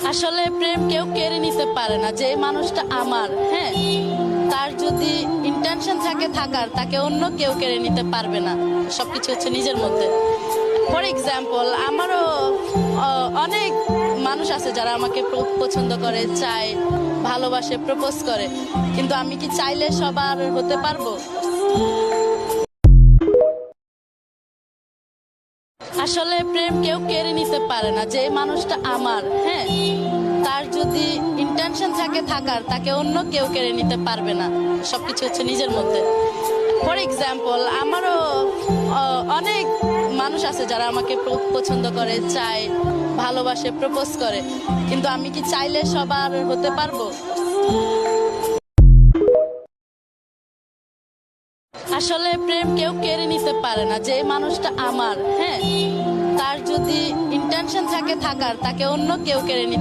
আসলে প্রেম কেউ কেড়ে নিতে পারে না। যে মানুষটা আমার, হ্যাঁ, তার যদি ইন্টেনশন থাকে থাকার, তাকে অন্য কেউ কেড়ে নিতে পারবে না। সবকিছু হচ্ছে নিজের মধ্যে। ফর এক্সাম্পল, আমারও অনেক মানুষ আছে যারা আমাকে পছন্দ করে, চায়, ভালোবাসে, প্রপোজ করে, কিন্তু আমি কি চাইলে সবার হতে পারবো? আসলে প্রেম কেউ কেড়ে নিতে পারে না। যে মানুষটা আমার, হ্যাঁ, তার যদি ইন্টেনশন থাকে থাকার, তাকে অন্য কেউ কেড়ে নিতে পারবে না। সবকিছু হচ্ছে নিজের মধ্যে। ফর এক্সাম্পল, আমারও অনেক মানুষ আছে যারা আমাকে পছন্দ করে, চায়, ভালোবাসে, প্রপোজ করে, কিন্তু আমি কি চাইলে সবার হতে পারবো? আসলে প্রেম কেউ কেড়ে নিতে পারে না। যে মানুষটা আমার, হ্যাঁ, তার যদি ইন্টেনশন থাকে থাকার, তাকে অন্য কেউ কেড়ে নিতে